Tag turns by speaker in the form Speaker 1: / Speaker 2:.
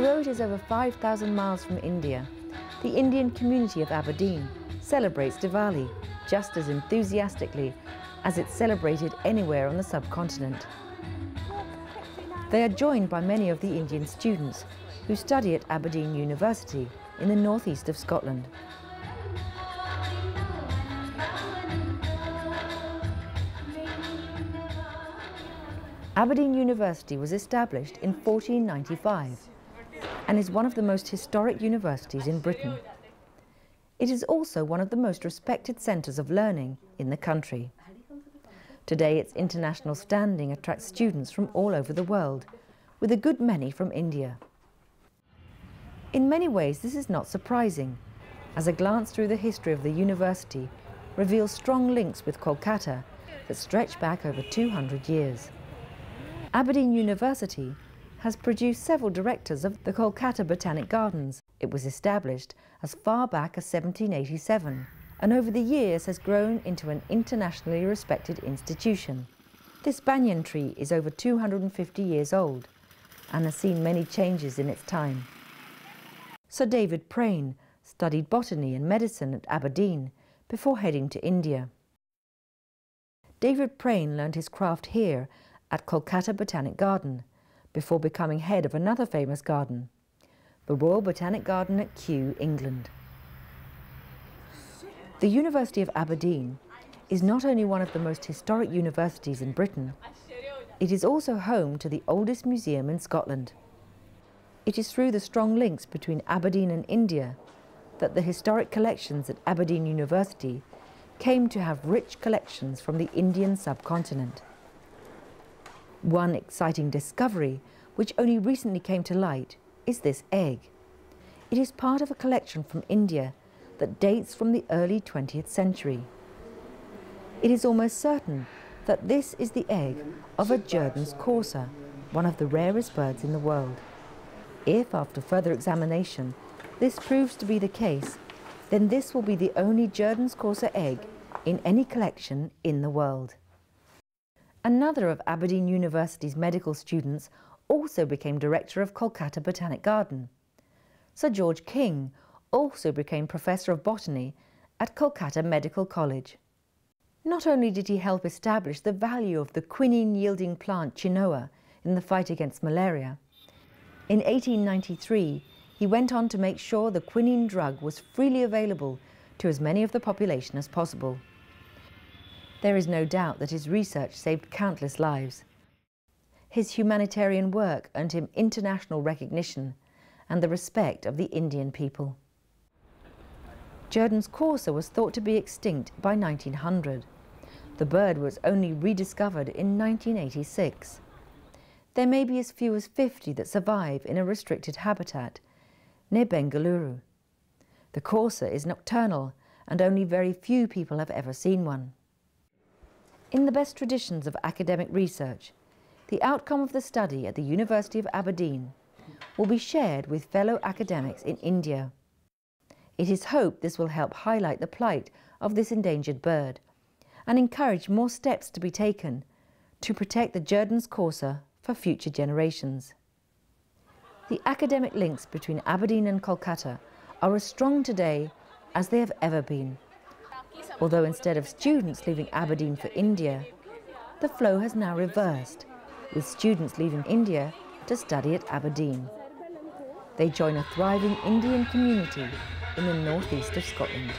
Speaker 1: Although it is over 5,000 miles from India, the Indian community of Aberdeen celebrates Diwali just as enthusiastically as it's celebrated anywhere on the subcontinent. They are joined by many of the Indian students who study at Aberdeen University in the northeast of Scotland. Aberdeen University was established in 1495 and is one of the most historic universities in Britain. It is also one of the most respected centres of learning in the country. Today, its international standing attracts students from all over the world, with a good many from India. In many ways, this is not surprising, as a glance through the history of the university reveals strong links with Kolkata that stretch back over 200 years. Aberdeen University has produced several directors of the Kolkata Botanic Gardens. It was established as far back as 1787 and over the years has grown into an internationally respected institution. This banyan tree is over 250 years old and has seen many changes in its time. Sir David Prane studied botany and medicine at Aberdeen before heading to India. David Prane learned his craft here at Kolkata Botanic Garden before becoming head of another famous garden, the Royal Botanic Garden at Kew, England. The University of Aberdeen is not only one of the most historic universities in Britain, it is also home to the oldest museum in Scotland. It is through the strong links between Aberdeen and India that the historic collections at Aberdeen University came to have rich collections from the Indian subcontinent. One exciting discovery, which only recently came to light, is this egg. It is part of a collection from India that dates from the early 20th century. It is almost certain that this is the egg of a Jerdons courser, one of the rarest birds in the world. If, after further examination, this proves to be the case, then this will be the only Jerdons courser egg in any collection in the world. Another of Aberdeen University's medical students also became director of Kolkata Botanic Garden. Sir George King also became Professor of Botany at Kolkata Medical College. Not only did he help establish the value of the quinine-yielding plant quinoa in the fight against malaria, in 1893 he went on to make sure the quinine drug was freely available to as many of the population as possible. There is no doubt that his research saved countless lives. His humanitarian work earned him international recognition and the respect of the Indian people. Jerdons courser was thought to be extinct by 1900. The bird was only rediscovered in 1986. There may be as few as 50 that survive in a restricted habitat near Bengaluru. The courser is nocturnal and only very few people have ever seen one. In the best traditions of academic research, the outcome of the study at the University of Aberdeen will be shared with fellow academics in India. It is hoped this will help highlight the plight of this endangered bird and encourage more steps to be taken to protect the Jerdons courser for future generations. The academic links between Aberdeen and Kolkata are as strong today as they have ever been. Although instead of students leaving Aberdeen for India, the flow has now reversed, with students leaving India to study at Aberdeen. They join a thriving Indian community in the northeast of Scotland.